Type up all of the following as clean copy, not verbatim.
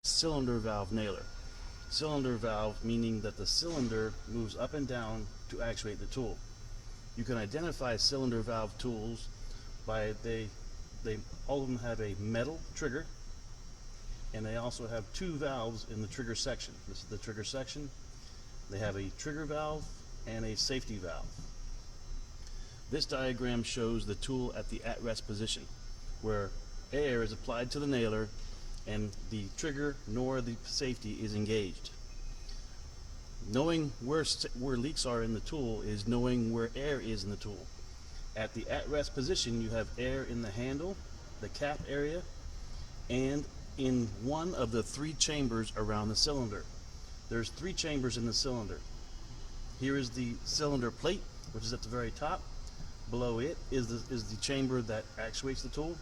cylinder valve nailer. Cylinder valve meaning that the cylinder moves up and down to actuate the tool. You can identify cylinder valve tools by all of them have a metal trigger, and they also have two valves in the trigger section. This is the trigger section. They have a trigger valve and a safety valve. This diagram shows the tool at the at-rest position, where air is applied to the nailer and the trigger nor the safety is engaged. Knowing where leaks are in the tool is knowing where air is in the tool. At the at-rest position, you have air in the handle, the cap area, and in one of the three chambers around the cylinder. There's three chambers in the cylinder. Here is the cylinder plate, which is at the very top. Below it is the chamber that actuates the tool.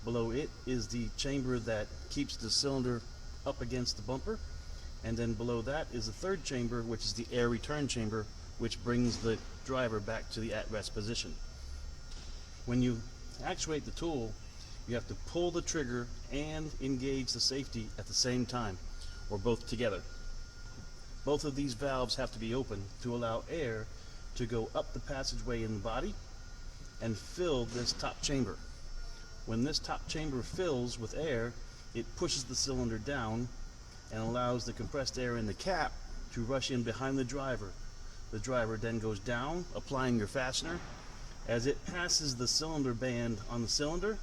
Below it is the chamber that keeps the cylinder up against the bumper. And then below that is the third chamber, which is the air return chamber, which brings the driver back to the at-rest position. When you actuate the tool, you have to pull the trigger and engage the safety at the same time, or both together. Both of these valves have to be open to allow air to go up the passageway in the body and fill this top chamber. When this top chamber fills with air, it pushes the cylinder down and allows the compressed air in the cap to rush in behind the driver. The driver then goes down, applying your fastener. As it passes the cylinder band on the cylinder,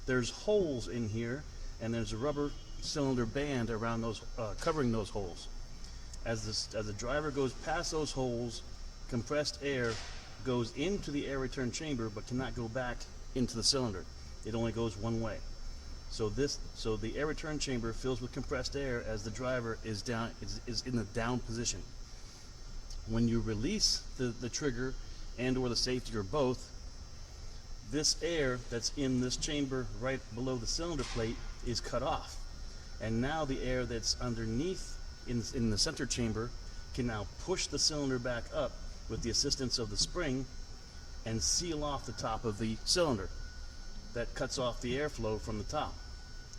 there's holes in here, and there's a rubber cylinder band around those, covering those holes. As the driver goes past those holes, compressed air goes into the air return chamber but cannot go back into the cylinder. It only goes one way. So the air return chamber fills with compressed air as the driver is in the down position. When you release the trigger and or the safety or both, this air that's in this chamber right below the cylinder plate is cut off. And now the air that's underneath in the center chamber can now push the cylinder back up with the assistance of the spring and seal off the top of the cylinder. That cuts off the airflow from the top.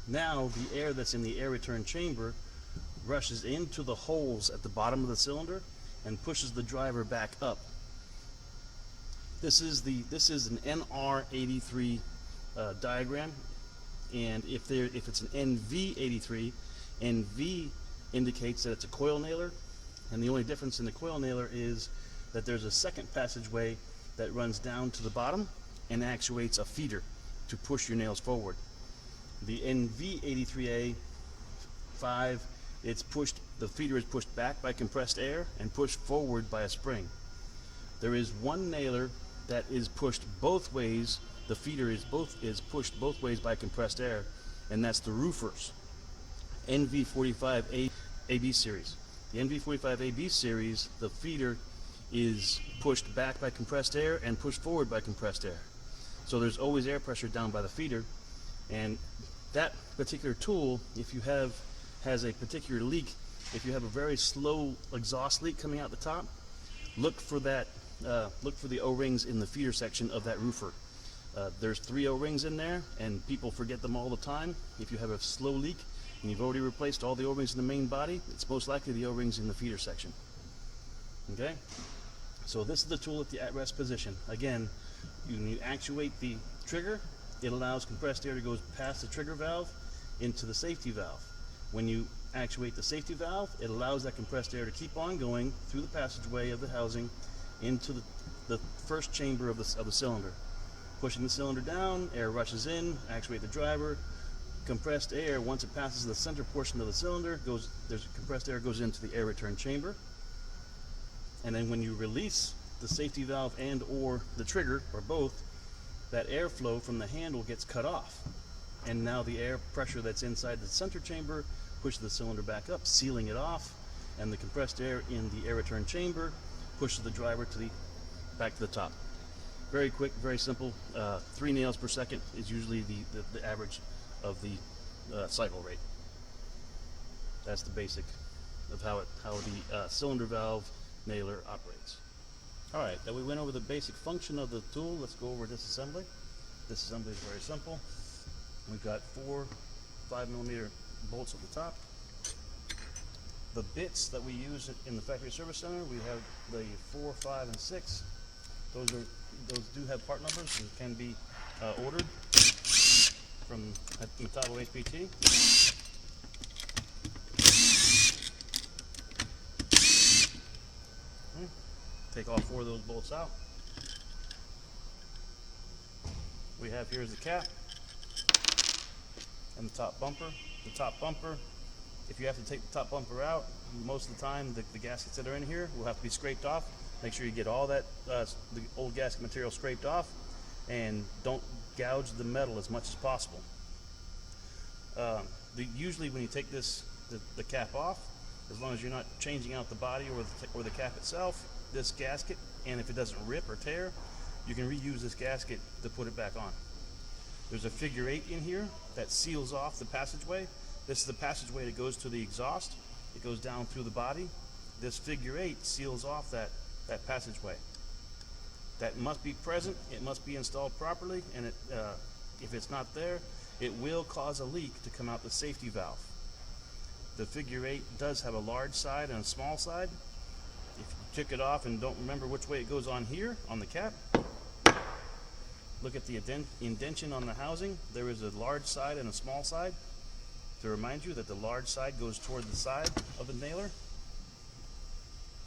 Now the air that's in the air return chamber rushes into the holes at the bottom of the cylinder and pushes the driver back up. This is an NR83 diagram, and if it's an NV83, NV indicates that it's a coil nailer, and the only difference in the coil nailer is that there's a second passageway that runs down to the bottom and actuates a feeder to push your nails forward. The NV83A5, the feeder is pushed back by compressed air and pushed forward by a spring. There is one nailer that is pushed both ways. The feeder is pushed both ways by compressed air, and that's the roofer's NV45AB series. The NV45AB series, the feeder is pushed back by compressed air and pushed forward by compressed air. So there's always air pressure down by the feeder, and that particular tool, has a particular leak, if you have a very slow exhaust leak coming out the top, look for the O-rings in the feeder section of that roofer. There's 3 O-rings in there, and people forget them all the time. If you have a slow leak and you've already replaced all the O-rings in the main body, it's most likely the O-rings in the feeder section. Okay? So this is the tool at the at-rest position. Again, when you actuate the trigger, it allows compressed air to go past the trigger valve into the safety valve. When you actuate the safety valve, it allows that compressed air to keep on going through the passageway of the housing into the first chamber of the cylinder. Pushing the cylinder down, air rushes in, actuate the driver. Compressed air, once it passes the center portion of the cylinder, compressed air goes into the air return chamber. And then when you release the safety valve and or the trigger, or both, that airflow from the handle gets cut off. And now the air pressure that's inside the center chamber pushes the cylinder back up, sealing it off, and the compressed air in the air return chamber pushes the driver back to the top. Very quick, very simple. 3 nails per second is usually the average of the cycle rate. That's the basic of how the cylinder valve nailer operates. Alright, then we went over the basic function of the tool. Let's go over disassembly. Disassembly is very simple. We've got 4 5mm bolts at the top, The bits that we use in the factory service center, we have the 4, 5, and 6. Those do have part numbers and can be ordered from Untitled HPT. Take all 4 of those bolts out. We have here is the cap and the top bumper. The top bumper, if you have to take the top bumper out, most of the time the gaskets that are in here will have to be scraped off. Make sure you get all that the old gasket material scraped off, and don't gouge the metal as much as possible. Usually when you take the cap off, as long as you're not changing out the body or the cap itself, this gasket, and if it doesn't rip or tear, you can reuse this gasket to put it back on. There's a figure 8 in here that seals off the passageway. This is the passageway that goes to the exhaust. It goes down through the body. This figure 8 seals off that passageway. That must be present. It must be installed properly, and if it's not there, it will cause a leak to come out the safety valve. The figure 8 does have a large side and a small side. If you took it off and don't remember which way it goes on here, on the cap, look at the indentation on the housing. There is a large side and a small side to remind you that the large side goes toward the side of the nailer.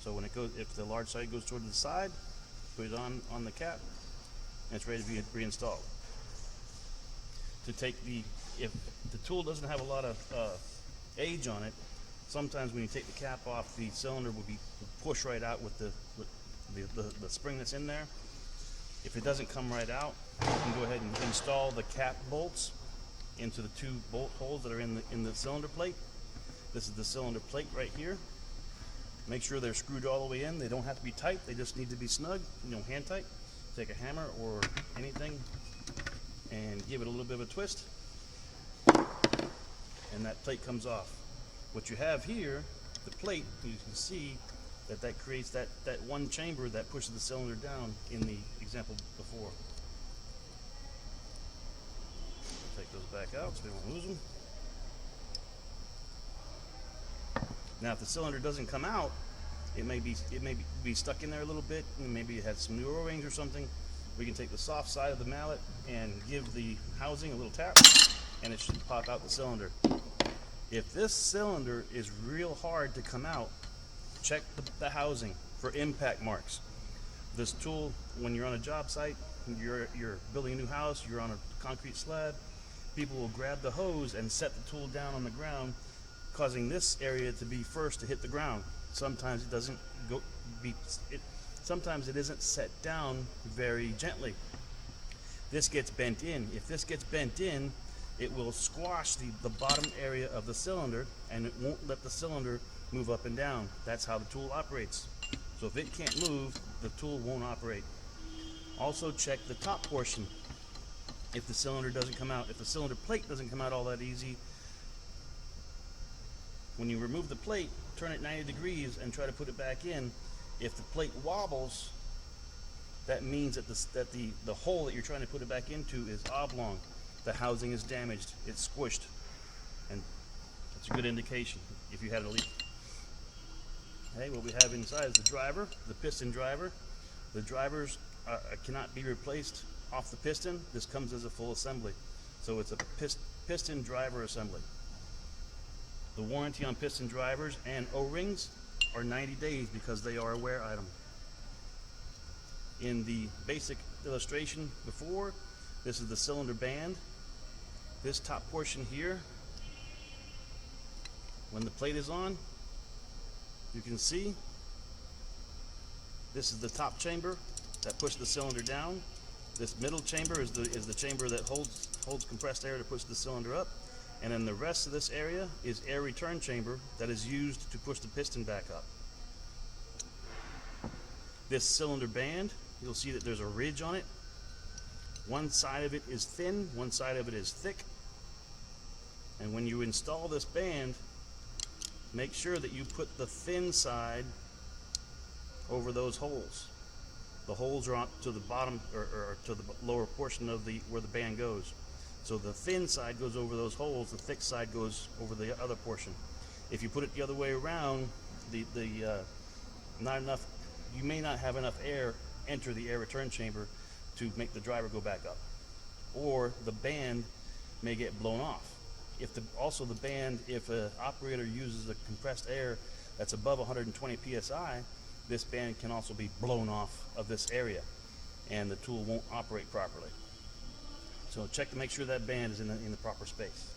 So when it goes, if the large side goes toward the side, put it on the cap, and it's ready to be reinstalled. If the tool doesn't have a lot of age on it, sometimes when you take the cap off, the cylinder will push right out with the spring that's in there. If it doesn't come right out, you can go ahead and install the cap bolts into the 2 bolt holes that are in the cylinder plate. This is the cylinder plate right here. Make sure they're screwed all the way in. They don't have to be tight. They just need to be snug, hand tight. Take a hammer or anything and give it a little bit of a twist, and that plate comes off. What you have here, the plate, you can see that creates that one chamber that pushes the cylinder down in the example before. Take those back out so we won't lose them. Now, if the cylinder doesn't come out, it may be stuck in there a little bit, and maybe it has some new O-rings or something. We can take the soft side of the mallet and give the housing a little tap, and it should pop out the cylinder. If this cylinder is real hard to come out, check the housing for impact marks. This tool, when you're on a job site, you're building a new house, you're on a concrete slab, people will grab the hose and set the tool down on the ground, causing this area to be first to hit the ground. Sometimes it doesn't sometimes it isn't set down very gently. This gets bent in. If this gets bent in, it will squash the bottom area of the cylinder, and it won't let the cylinder move up and down. That's how the tool operates. So if it can't move, the tool won't operate. Also check the top portion. If the cylinder doesn't come out, if the cylinder plate doesn't come out all that easy, when you remove the plate, turn it 90 degrees and try to put it back in. If the plate wobbles, that means that the hole that you're trying to put it back into is oblong. The housing is damaged, it's squished, and that's a good indication if you had a leak. Okay, what we have inside is the driver, the piston driver. The drivers cannot be replaced off the piston. This comes as a full assembly. So it's a piston driver assembly. The warranty on piston drivers and O-rings are 90 days because they are a wear item. In the basic illustration before, this is the cylinder band. This top portion here, when the plate is on, you can see this is the top chamber that pushes the cylinder down. This middle chamber is the chamber that holds compressed air to push the cylinder up. And then the rest of this area is air return chamber that is used to push the piston back up. This cylinder band, you'll see that there's a ridge on it. One side of it is thin, one side of it is thick. And when you install this band, make sure that you put the thin side over those holes. The holes are on to the bottom or to the lower portion of where the band goes. So the thin side goes over those holes, the thick side goes over the other portion. If you put it the other way around, not enough, you may not have enough air enter the air return chamber to make the driver go back up, or the band may get blown off. If an operator uses a compressed air that's above 120 psi, this band can also be blown off of this area, and the tool won't operate properly. So check to make sure that band is in the proper space.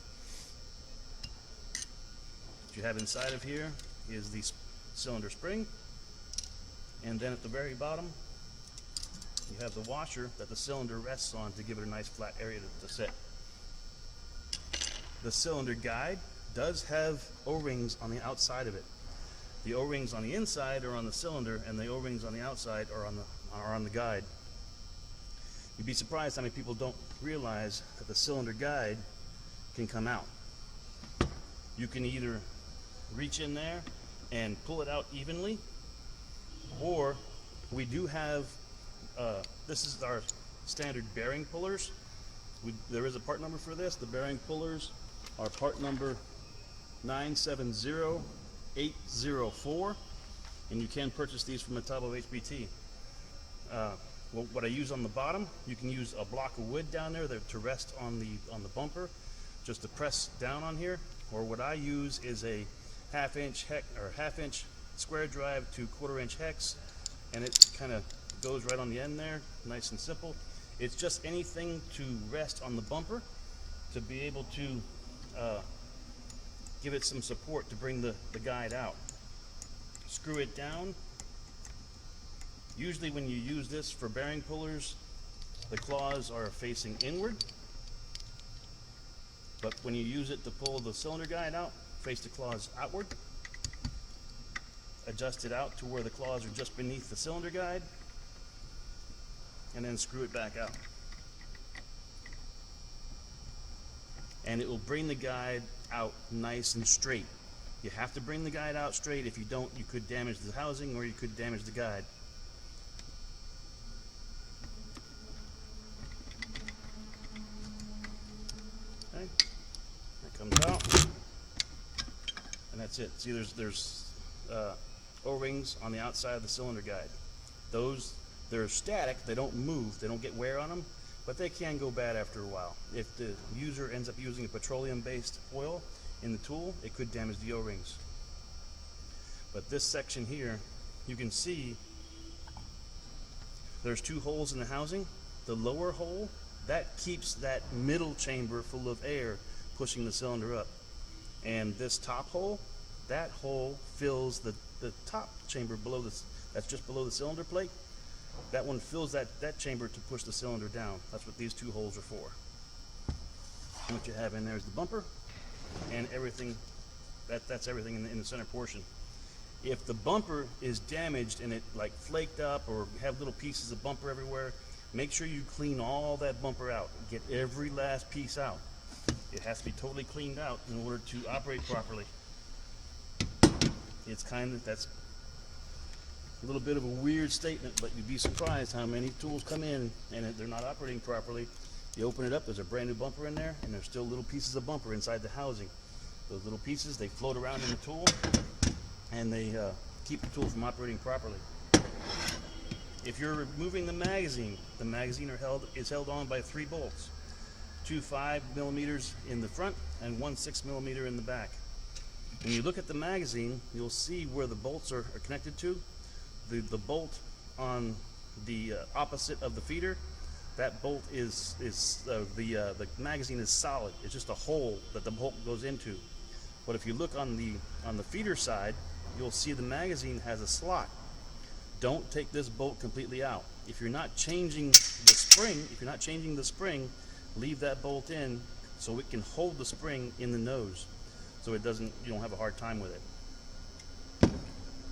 What you have inside of here is the cylinder spring, and then at the very bottom you have the washer that the cylinder rests on to give it a nice flat area to sit. The cylinder guide does have O-rings on the outside of it. The O-rings on the inside are on the cylinder, and the O-rings on the outside are on the guide. You'd be surprised how many people don't realize that the cylinder guide can come out. You can either reach in there and pull it out evenly, or we do have, this is our standard bearing pullers. There is a part number for this. The bearing pullers are part number 970804, and you can purchase these from the top of HBT. What I use on the bottom, you can use a block of wood down there to rest on the bumper, just to press down on here. Or what I use is a half-inch square drive to 1/4-inch hex, and it kind of goes right on the end there, nice and simple. It's just anything to rest on the bumper to be able to give it some support to bring the guide out. Screw it down. Usually when you use this for bearing pullers, the claws are facing inward, but when you use it to pull the cylinder guide out, face the claws outward. Adjust it out to where the claws are just beneath the cylinder guide, and then screw it back out. And it will bring the guide out nice and straight. You have to bring the guide out straight. If you don't, you could damage the housing or you could damage the guide. Okay, that comes out, and that's it. See, there's O-rings on the outside of the cylinder guide. They're static, they don't move, they don't get wear on them, but they can go bad after a while. If the user ends up using a petroleum-based oil in the tool, it could damage the O-rings. But this section here, you can see there's two holes in the housing. The lower hole, that keeps that middle chamber full of air pushing the cylinder up. And this top hole, that hole fills the top chamber below this, that's just below the cylinder plate. That one fills that chamber to push the cylinder down. That's what these two holes are for. And what you have in there is the bumper and everything. That's everything in the center portion. If the bumper is damaged and it like flaked up or have little pieces of bumper everywhere, make sure you clean all that bumper out. Get every last piece out. It has to be totally cleaned out in order to operate properly. That's a little bit of a weird statement, but you'd be surprised how many tools come in and they're not operating properly. You open it up, there's a brand new bumper in there, and there's still little pieces of bumper inside the housing. Those little pieces, they float around in the tool, and they keep the tool from operating properly. If you're removing the magazine is held on by 3 bolts, 2 5mm in the front and 1 6mm in the back. When you look at the magazine, you'll see where the bolts are connected to. The bolt on the opposite of the feeder, that bolt the magazine is solid. It's just a hole that the bolt goes into. But if you look on the feeder side, you'll see the magazine has a slot. Don't take this bolt completely out. If you're not changing the spring, leave that bolt in so it can hold the spring in the nose, so you don't have a hard time with it.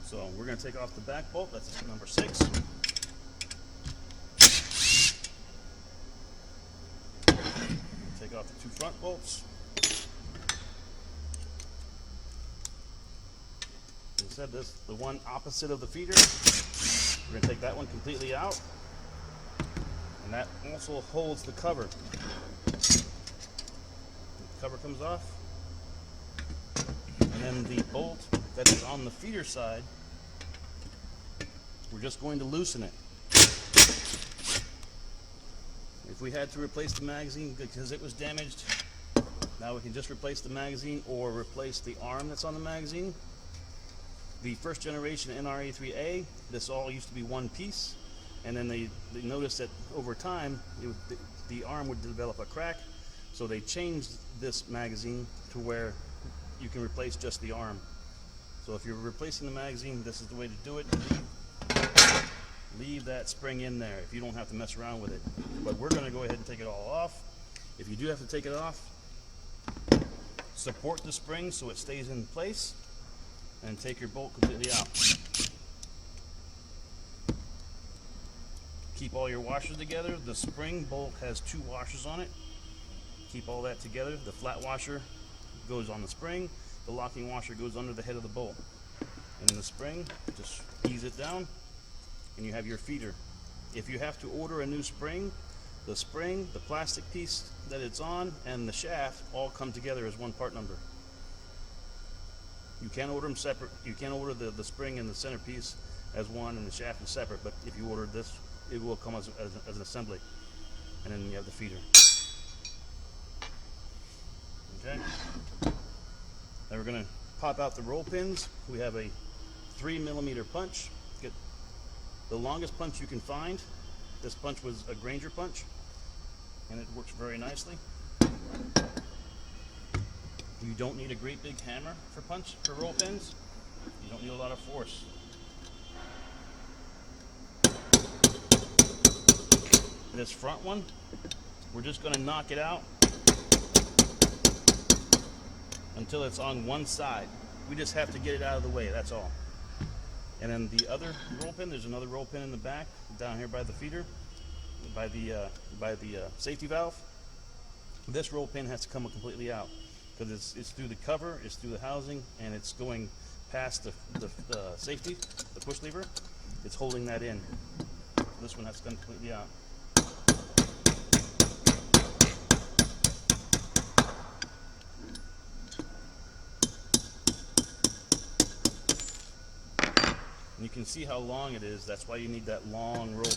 So we're going to take off the back bolt. That's number 6. Take off the 2 front bolts. As I said, the one opposite of the feeder, we're going to take that one completely out. And that also holds the cover. The cover comes off. And then the bolt that is on the feeder side, we're just going to loosen it. If we had to replace the magazine because it was damaged, now we can just replace the magazine or replace the arm that's on the magazine. The first generation NR83A, this all used to be one piece, and then they noticed that over time the arm would develop a crack, so they changed this magazine to where you can replace just the arm. So if you're replacing the magazine, this is the way to do it. Leave that spring in there if you don't have to mess around with it. But we're going to go ahead and take it all off. If you do have to take it off, support the spring so it stays in place, and take your bolt completely out. Keep all your washers together. The spring bolt has 2 washers on it. Keep all that together. The flat washer goes on the spring. The locking washer goes under the head of the bolt. And in the spring, just ease it down, and you have your feeder. If you have to order a new spring, the plastic piece that it's on, and the shaft all come together as one part number. You can't order them separate. You can't order the spring and the centerpiece as one and the shaft is separate, but if you order this, it will come as an assembly. And then you have the feeder. Okay. Now we're going to pop out the roll pins. We have a 3mm punch. Get the longest punch you can find. This punch was a Granger punch, and it works very nicely. You don't need a great big hammer for roll pins. You don't need a lot of force. This front one, we're just going to knock it out until it's on one side. We just have to get it out of the way, that's all. And then the other roll pin, there's another roll pin in the back, down here by the feeder, by the safety valve. This roll pin has to come completely out, because it's through the cover, it's through the housing, and it's going past the safety, the push lever. It's holding that in. This one has to come completely out. And you can see how long it is. That's why you need that long roll,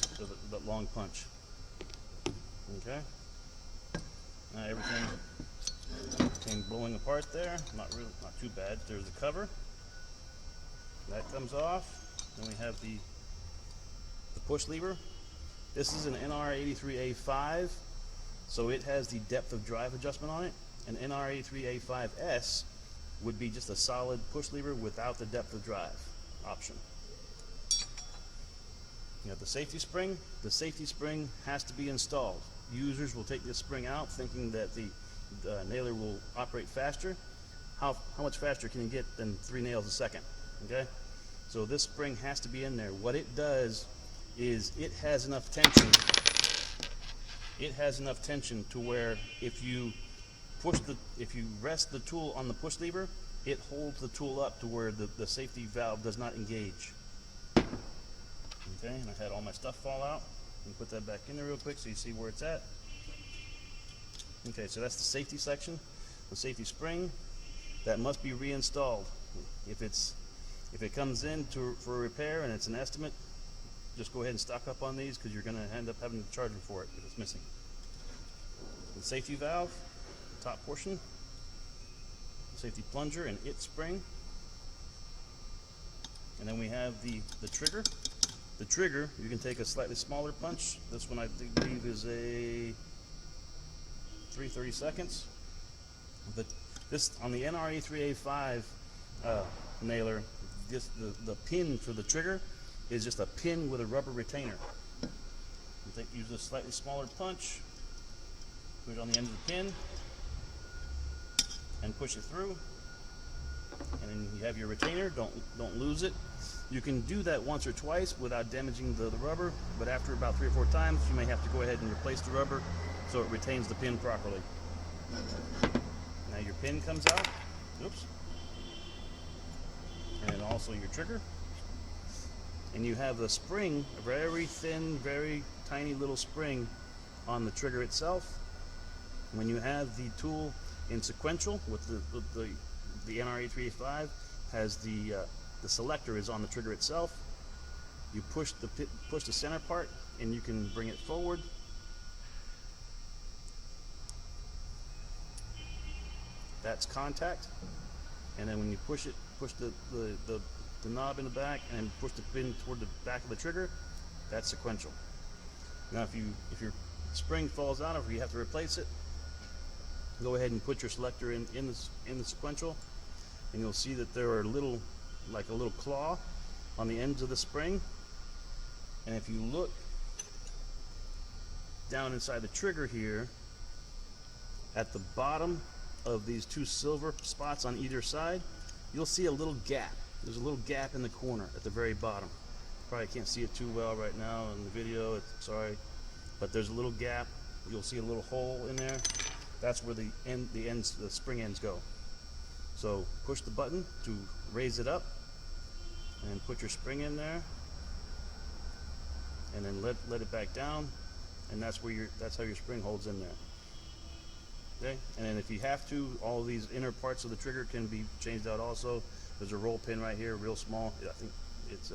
that long punch. Okay. Now everything came blowing apart there. Not too bad. There's the cover. That comes off. Then we have the push lever. This is an NR83A5, so it has the depth of drive adjustment on it. An NR83A5S would be just a solid push lever without the depth of drive option. You have the safety spring. The safety spring has to be installed. Users will take this spring out thinking that the nailer will operate faster. How much faster can you get than 3 nails a second? Okay, so this spring has to be in there. What it does is it has enough tension. It has enough tension to where if you rest the tool on the push lever, it holds the tool up to where the safety valve does not engage. Okay, and I had all my stuff fall out. Let me put that back in there real quick so you see where it's at. Okay, so that's the safety section, the safety spring. That must be reinstalled. If it comes in for a repair and it's an estimate, just go ahead and stock up on these, because you're going to end up having to charge them for it if it's missing. The safety valve, top portion, safety plunger and its spring, and then we have the trigger. The trigger, you can take a slightly smaller punch. This one I believe is a 3/32. But this on the NR83A5 nailer, the pin for the trigger is just a pin with a rubber retainer. Use a slightly smaller punch, put it on the end of the pin, and push it through. And then you have your retainer. Don't lose it. You can do that once or twice without damaging the rubber, but after about 3 or 4 times, you may have to go ahead and replace the rubber so it retains the pin properly. Now your pin comes out. Oops. And then also your trigger. And you have the spring, a very thin, very tiny little spring on the trigger itself. When you have the tool in sequential with the the NR83A5 has the selector is on the trigger itself. You push the center part, and you can bring it forward. That's contact. And then when you push the knob in the back and push the pin toward the back of the trigger, that's sequential. Now if your spring falls out, or if you have to replace it, go ahead and put your selector in the sequential, and you'll see that there are like a little claw on the ends of the spring. And if you look down inside the trigger here, at the bottom of these two silver spots on either side, you'll see a little gap. There's a little gap in the corner at the very bottom. Probably can't see it too well right now in the video, sorry, but there's a little gap. You'll see a little hole in there. That's where the spring ends go. So push the button to raise it up, and put your spring in there, and then let it back down, and that's how your spring holds in there. Okay, and then if you have to, all of these inner parts of the trigger can be changed out also. There's a roll pin right here, real small. I think it's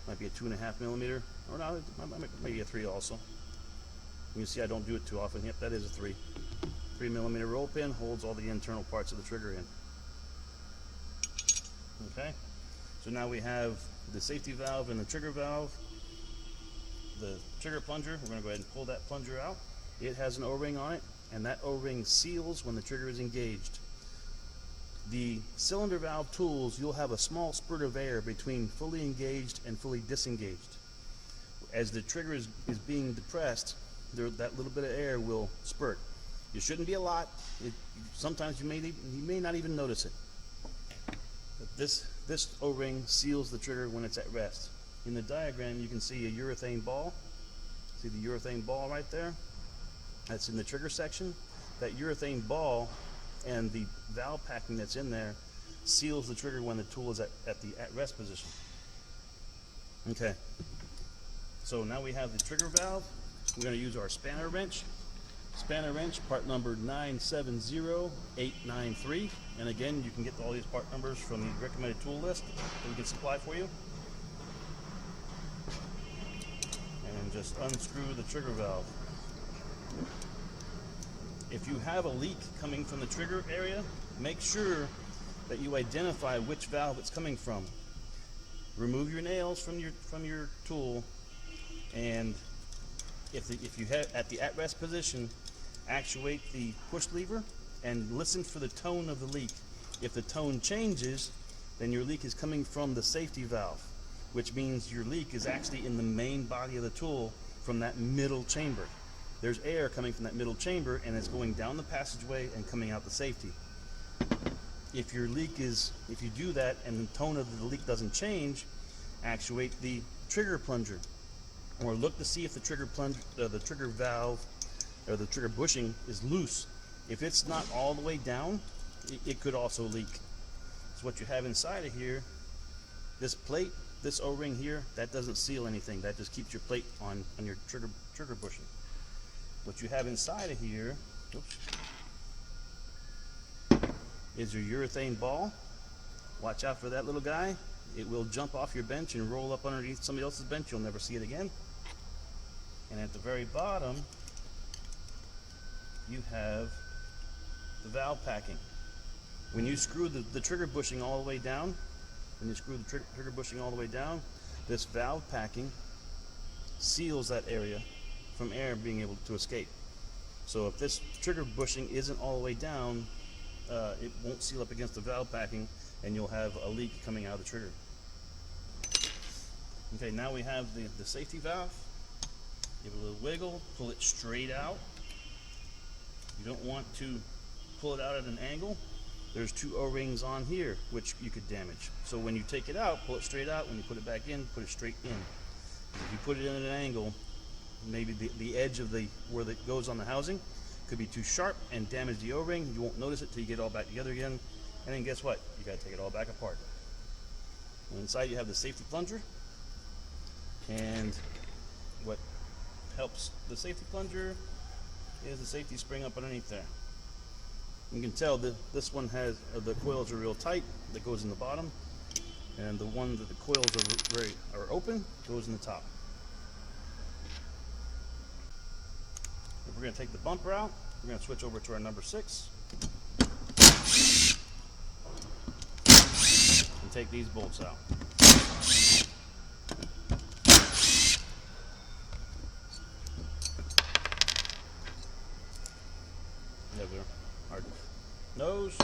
might be a 2.5 millimeter, or no, maybe a 3 also. You can see I don't do it too often. Yep, that is a 3 millimeter roll pin, holds all the internal parts of the trigger in. Okay, so now we have the safety valve and the trigger valve. The trigger plunger, we're going to go ahead and pull that plunger out. It has an O-ring on it, and that O-ring seals when the trigger is engaged. The cylinder valve tools, you'll have a small spurt of air between fully engaged and fully disengaged. As the trigger is being depressed, that little bit of air will spurt. It shouldn't be a lot. Sometimes you may not even notice it. But this O-ring seals the trigger when it's at rest. In the diagram, you can see a urethane ball. See the urethane ball right there? That's in the trigger section. That urethane ball and the valve packing that's in there seals the trigger when the tool is at the at-rest position. Okay, so now we have the trigger valve. We're going to use our spanner wrench. Spanner wrench, part number 970893. And again, you can get all these part numbers from the recommended tool list that we can supply for you. And just unscrew the trigger valve. If you have a leak coming from the trigger area, make sure that you identify which valve it's coming from. Remove your nails from your tool, and if you have at the at-rest position, actuate the push lever and listen for the tone of the leak. If the tone changes, then your leak is coming from the safety valve, which means your leak is actually in the main body of the tool from that middle chamber. There's air coming from that middle chamber, and it's going down the passageway and coming out the safety. If you do that and the tone of the leak doesn't change, actuate the trigger plunger, or look to see if the trigger valve or the trigger bushing is loose. If it's not all the way down, it could also leak. So what you have inside of here, this plate, this O-ring here, that doesn't seal anything. That just keeps your plate on your trigger bushing. What you have inside of here, is your urethane ball. Watch out for that little guy. It will jump off your bench and roll up underneath somebody else's bench. You'll never see it again. And at the very bottom, you have the valve packing. When you screw the trigger bushing all the way down, this valve packing seals that area from air being able to escape. So if this trigger bushing isn't all the way down, it won't seal up against the valve packing, and you'll have a leak coming out of the trigger. Okay, now we have the safety valve. Give it a little wiggle, pull it straight out. You don't want to pull it out at an angle. There's two O-rings on here which you could damage. So when you take it out, pull it straight out. When you put it back in, put it straight in. If you put it in at an angle, maybe the edge of where it goes on the housing could be too sharp and damage the O-ring. You won't notice it till you get it all back together again. And then guess what? You got to take it all back apart. And inside you have the safety plunger. And what helps the safety plunger is the safety spring up underneath there. You can tell that this one has the coils are real tight, that goes in the bottom, and the one that the coils are open goes in the top. If we're going to take the bumper out, we're going to switch over to our number 6 and take these bolts out. We have our nose,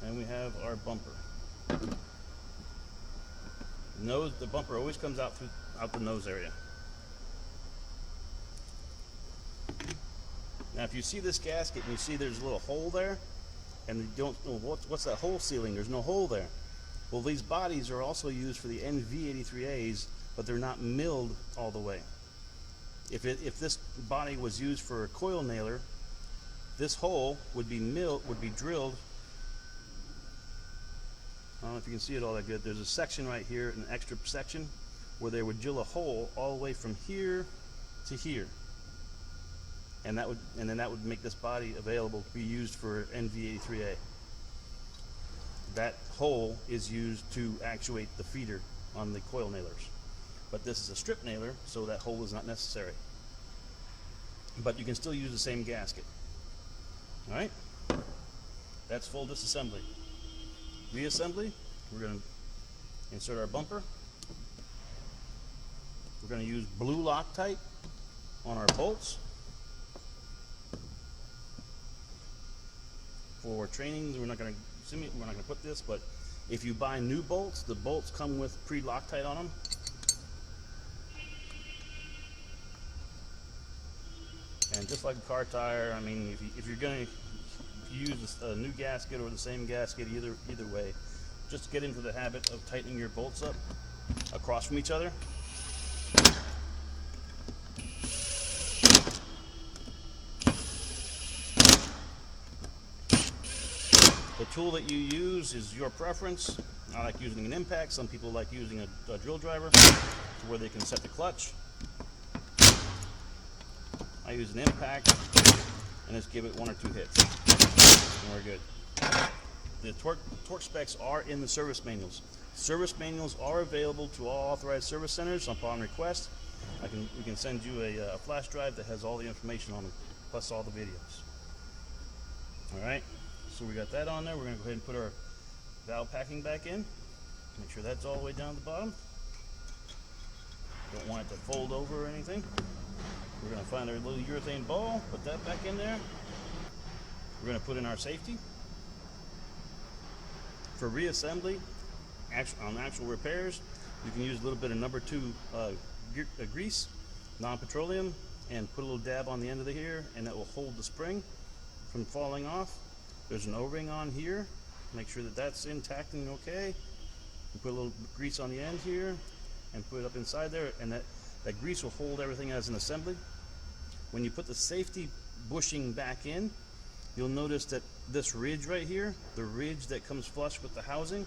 and we have our bumper. The bumper always comes out the nose area. Now, if you see this gasket and you see there's a little hole there, and you don't know what's that hole sealing, there's no hole there. Well, these bodies are also used for the NV83As, but they're not milled all the way. If this body was used for a coil nailer, this hole would be drilled. I don't know if you can see it all that good. There's a section right here, an extra section, where they would drill a hole all the way from here to here. And then that would make this body available to be used for NV83A. That hole is used to actuate the feeder on the coil nailers. But this is a strip nailer, so that hole is not necessary. But you can still use the same gasket. Alright? That's full disassembly. Reassembly, we're going to insert our bumper. We're going to use blue Loctite on our bolts. For training, we're not going to put this, but if you buy new bolts, the bolts come with pre-Loctite on them. And just like a car tire, I mean, if you're going to use a new gasket or the same gasket, either way, just get into the habit of tightening your bolts up across from each other. The tool that you use is your preference. I like using an impact. Some people like using a drill driver to where they can set the clutch. I use an impact and just give it 1 or 2 hits, and we're good. The torque specs are in the service manuals. Service manuals are available to all authorized service centers upon request. We can send you a flash drive that has all the information on them, plus all the videos. All right. So we got that on there. We're going to go ahead and put our valve packing back in. Make sure that's all the way down to the bottom. Don't want it to fold over or anything. We're going to find our little urethane ball, put that back in there. We're going to put in our safety. For reassembly, on actual repairs, you can use a little bit of number 2 grease, non-petroleum, and put a little dab on the end of the here, and that will hold the spring from falling off. There's an O-ring on here. Make sure that that's intact and okay. You put a little grease on the end here and put it up inside there, and that grease will hold everything as an assembly. When you put the safety bushing back in, you'll notice that this ridge right here, the ridge that comes flush with the housing,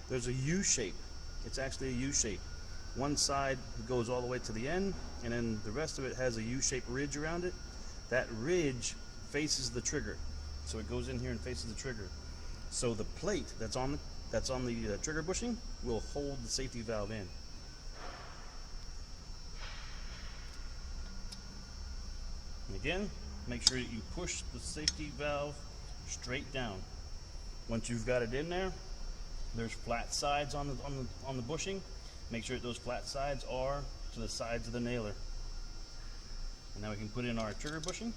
there's a U shape. It's actually a U shape. One side goes all the way to the end, and then the rest of it has a U-shaped ridge around it. That ridge faces the trigger. So it goes in here and faces the trigger. So the plate that's on the trigger bushing will hold the safety valve in. And again, make sure that you push the safety valve straight down. Once you've got it in there, there's flat sides on the bushing. Make sure that those flat sides are to the sides of the nailer. And now we can put in our trigger bushing.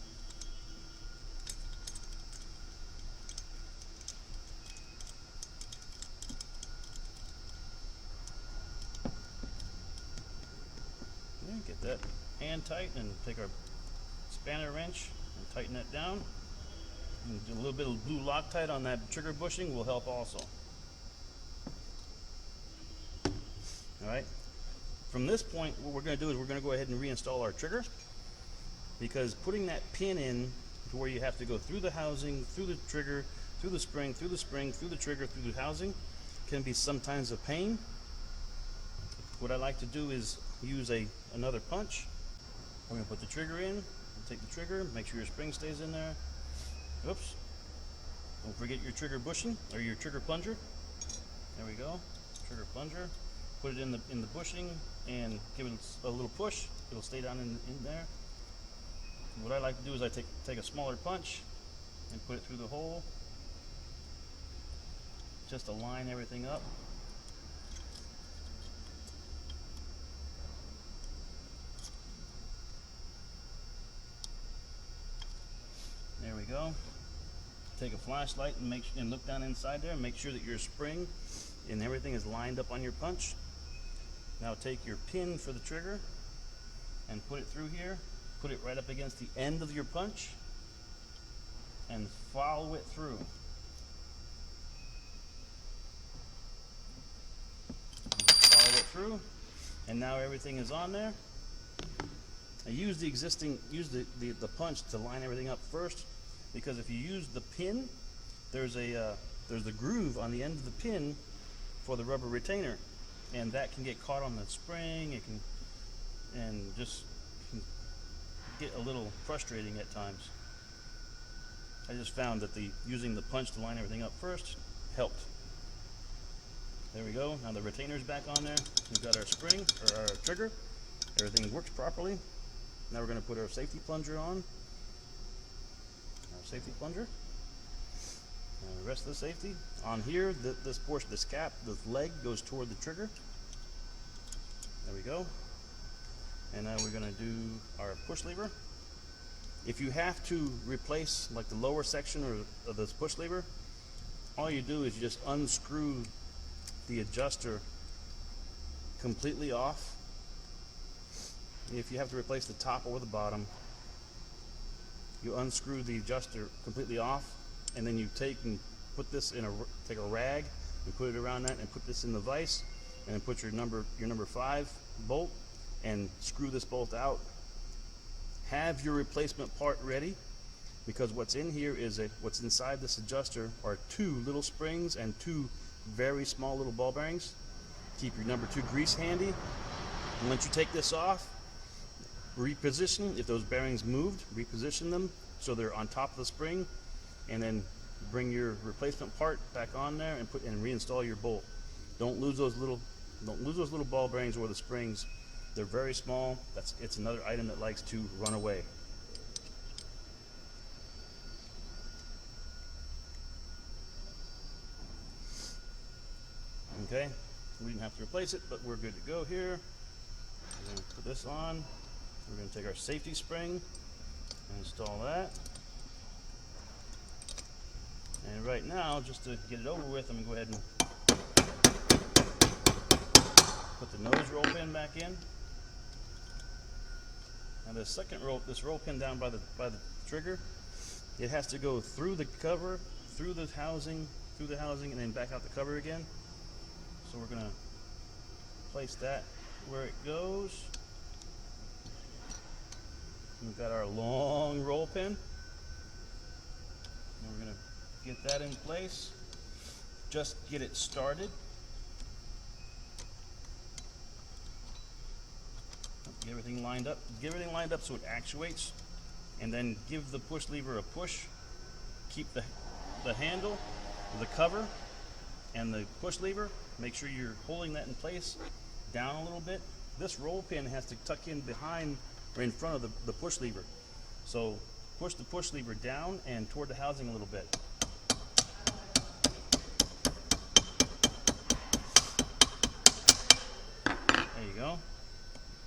Get that hand tight and take our spanner wrench and tighten that down. And do a little bit of blue Loctite on that trigger bushing will help also. Alright, from this point what we're going to do is we're going to go ahead and reinstall our trigger, because putting that pin in to where you have to go through the housing, through the trigger, through the spring, through the trigger, through the housing can be sometimes a pain. What I like to do is use another punch. We're going to put the trigger in, take the trigger, make sure your spring stays in there. Oops. Don't forget your trigger bushing or your trigger plunger. There we go, trigger plunger. Put it in the bushing and give it a little push. It'll stay down in there. What I like to do is I take a smaller punch and put it through the hole, just to line everything up. There we go. Take a flashlight and look down inside there and make sure that your spring and everything is lined up on your punch. Now take your pin for the trigger and put it through here. Put it right up against the end of your punch and follow it through. Follow it through, and now everything is on there. I use the punch to line everything up first, because if you use the pin, there's a groove on the end of the pin for the rubber retainer, and that can get caught on the spring. It can get a little frustrating at times. I just found that using the punch to line everything up first helped. There we go. Now the retainer's back on there. We've got our spring, or our trigger. Everything works properly. Now we're going to put our safety plunger on. Our safety plunger. And the rest of the safety. On here, this portion, this cap, this leg goes toward the trigger. There we go. And now we're going to do our push lever. If you have to replace like the lower section of this push lever, all you do is you just unscrew the adjuster completely off. If you have to replace the top or the bottom, you unscrew the adjuster completely off, and then you take a rag and put it around that, and put this in the vise, and then put your number 5 bolt and screw this bolt out. Have your replacement part ready, because what's in here is what's inside this adjuster are 2 little springs and 2 very small little ball bearings. Keep your number 2 grease handy, and once you take this off, reposition. If those bearings moved, reposition them so they're on top of the spring, and then bring your replacement part back on there and reinstall your bolt. Don't lose those little ball bearings or the springs. They're very small. It's another item that likes to run away. Okay, we didn't have to replace it, but we're good to go here. We're going to put this on. We're going to take our safety spring and install that. And right now, just to get it over with, I'm going to go ahead and put the nose roll pin back in. Now the second roll, this roll pin down by the trigger, it has to go through the cover, through the housing, and then back out the cover again. So we're going to place that where it goes. We've got our long roll pin. And we're going to get that in place. Just get it started. Get everything lined up. Get everything lined up so it actuates, and then give the push lever a push. Keep the handle, the cover, and the push lever. Make sure you're holding that in place down a little bit. This roll pin has to tuck in behind or in front of the push lever. So push the push lever down and toward the housing a little bit. There you go.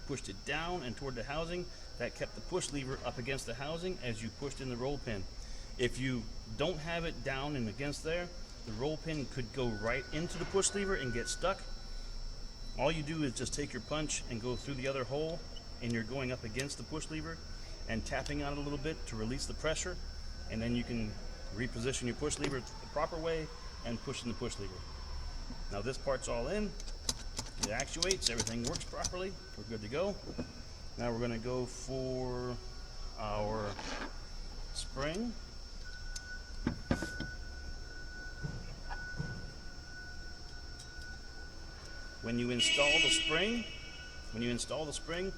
Pushed it down and toward the housing. That kept the push lever up against the housing as you pushed in the roll pin. If you don't have it down and against there, the roll pin could go right into the push lever and get stuck. All you do is just take your punch and go through the other hole, and you're going up against the push lever and tapping on it a little bit to release the pressure, and then you can reposition your push lever the proper way and push in the push lever. Now this part's all in. It actuates, everything works properly, we're good to go. Now we're going to go for our spring. When you install the spring,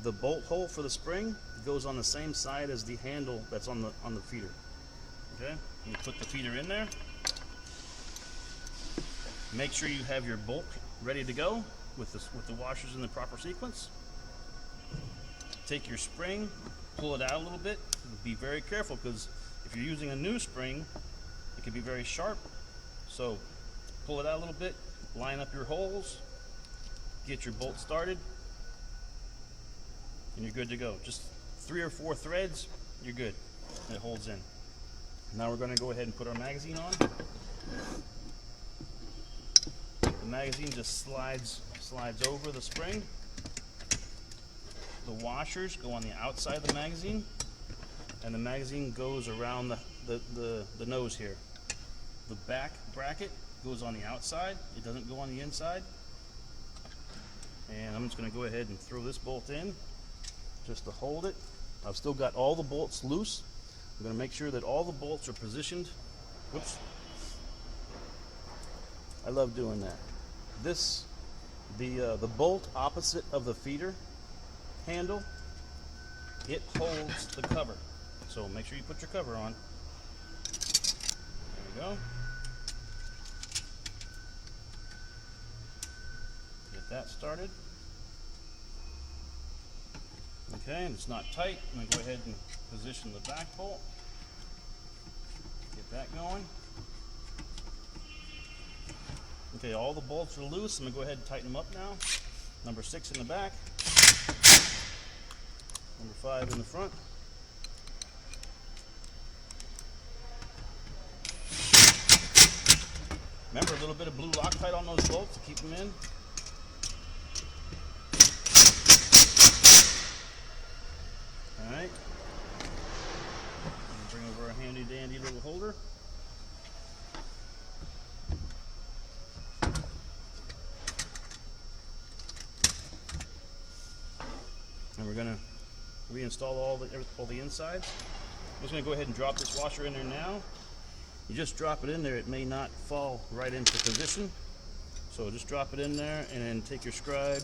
the bolt hole for the spring goes on the same side as the handle that's on the feeder. Okay, you put the feeder in there. Make sure you have your bolt ready to go with the washers in the proper sequence. Take your spring, pull it out a little bit. Be very careful, because if you're using a new spring, it can be very sharp. So pull it out a little bit, line up your holes, get your bolt started, and you're good to go. Just 3 or 4 threads, you're good. It holds in. Now we're going to go ahead and put our magazine on. The magazine just slides over the spring. The washers go on the outside of the magazine, and the magazine goes around the nose here. The back bracket goes on the outside. It doesn't go on the inside. And I'm just going to go ahead and throw this bolt in just to hold it. I've still got all the bolts loose. I'm going to make sure that all the bolts are positioned. Whoops. I love doing that. The bolt opposite of the feeder handle, it holds the cover. So make sure you put your cover on. There we go. Get that started. Okay, and it's not tight. I'm going to go ahead and position the back bolt. Get that going. Okay, all the bolts are loose. I'm going to go ahead and tighten them up now. Number 6 in the back. Number 5 in the front. Remember, a little bit of blue Loctite on those bolts to keep them in. Alright. Bring over our handy dandy little holder. And we're going to reinstall all the insides. I'm just going to go ahead and drop this washer in there now. You just drop it in there, it may not fall right into position. So just drop it in there and then take your scribe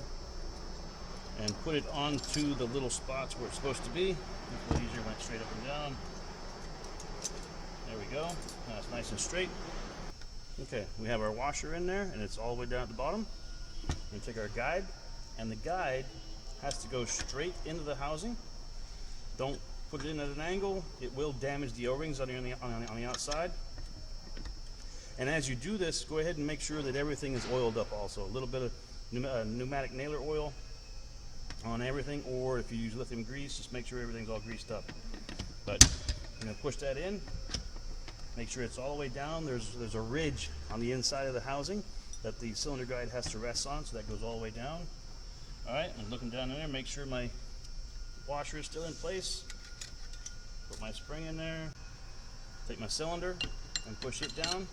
and put it onto the little spots where it's supposed to be. It's a little easier when it's straight up and down. There we go. Now it's nice and straight. Okay, we have our washer in there and it's all the way down at the bottom. We take our guide, and the guide has to go straight into the housing. Don't put it in at an angle. It will damage the O-rings on the outside. And as you do this, go ahead and make sure that everything is oiled up also. A little bit of pneumatic nailer oil on everything, or if you use lithium grease, just make sure everything's all greased up. But I'm going to push that in. Make sure it's all the way down. There's a ridge on the inside of the housing that the cylinder guide has to rest on, so that goes all the way down. Alright, I'm looking down in there, make sure my washer is still in place. Put my spring in there, take my cylinder and push it down.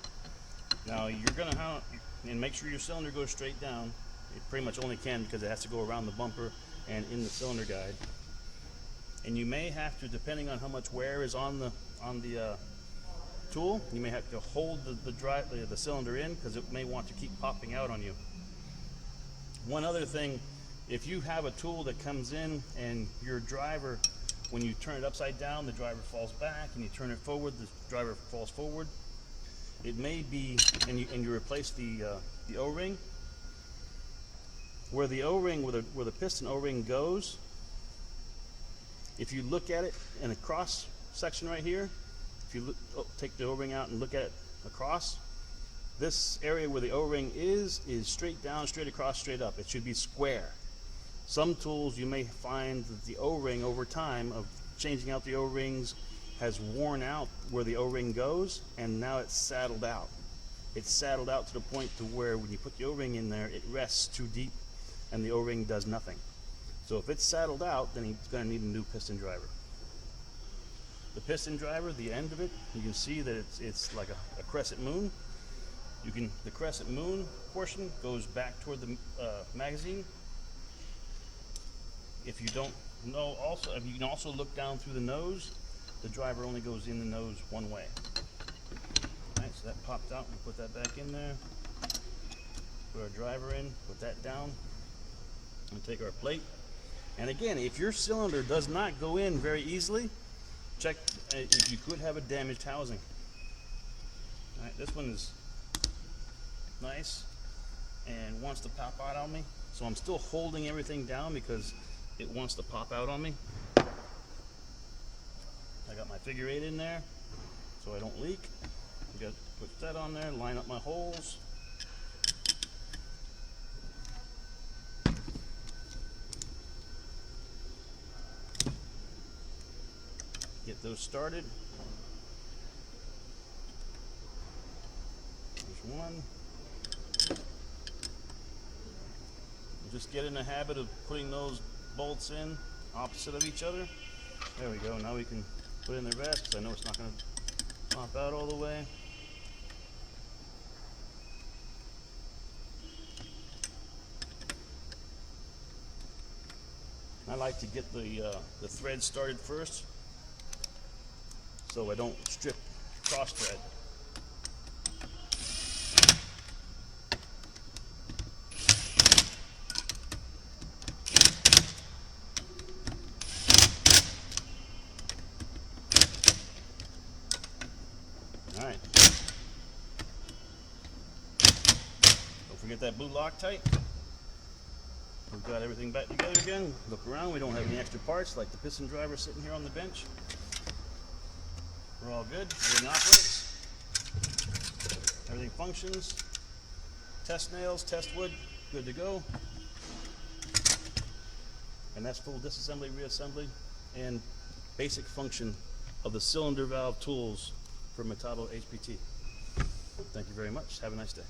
Now you're going to and make sure your cylinder goes straight down. It pretty much only can, because it has to go around the bumper and in the cylinder guide. And you may have to, depending on how much wear is on the tool, you may have to hold the cylinder in, because it may want to keep popping out on you. One other thing, if you have a tool that comes in and your driver, when you turn it upside down, the driver falls back, and you turn it forward, the driver falls forward. It may be, and you replace the O-ring, where the piston O-ring goes. If you look at it in a cross section right here, if you take the O-ring out and look at it across, this area where the O-ring is straight down, straight across, straight up. It should be square. Some tools you may find that the O-ring, over time of changing out the O-rings, has worn out where the O-ring goes, and now it's saddled out. It's saddled out to the point to where when you put the O-ring in there, it rests too deep and the O-ring does nothing. So if it's saddled out, then it's going to need a new piston driver. The piston driver, the end of it, you can see that it's like a crescent moon. The crescent moon portion goes back toward the magazine. If you don't know, if you can also look down through the nose, the driver only goes in the nose one way. Alright, so that popped out. We'll put that back in there. Put our driver in, put that down, and take our plate. And again, if your cylinder does not go in very easily, check if you could have a damaged housing. All right, this one is nice and wants to pop out on me, so I'm still holding everything down because it wants to pop out on me. I got my figure 8 in there so I don't leak. I got to put that on there, line up my holes. Get those started. There's one. Just get in the habit of putting those bolts in opposite of each other. There we go. Now we can put in the rest because I know it's not going to pop out all the way. I like to get the thread started first so I don't strip cross thread. All right. Don't forget that blue Loctite. We've got everything back together again. Look around, we don't have any extra parts like the piston driver sitting here on the bench. We're all good, everything operates. Everything functions. Test nails, test wood, good to go. And that's full disassembly, reassembly, and basic function of the cylinder valve tools for Untitled HPT. Thank you very much. Have a nice day.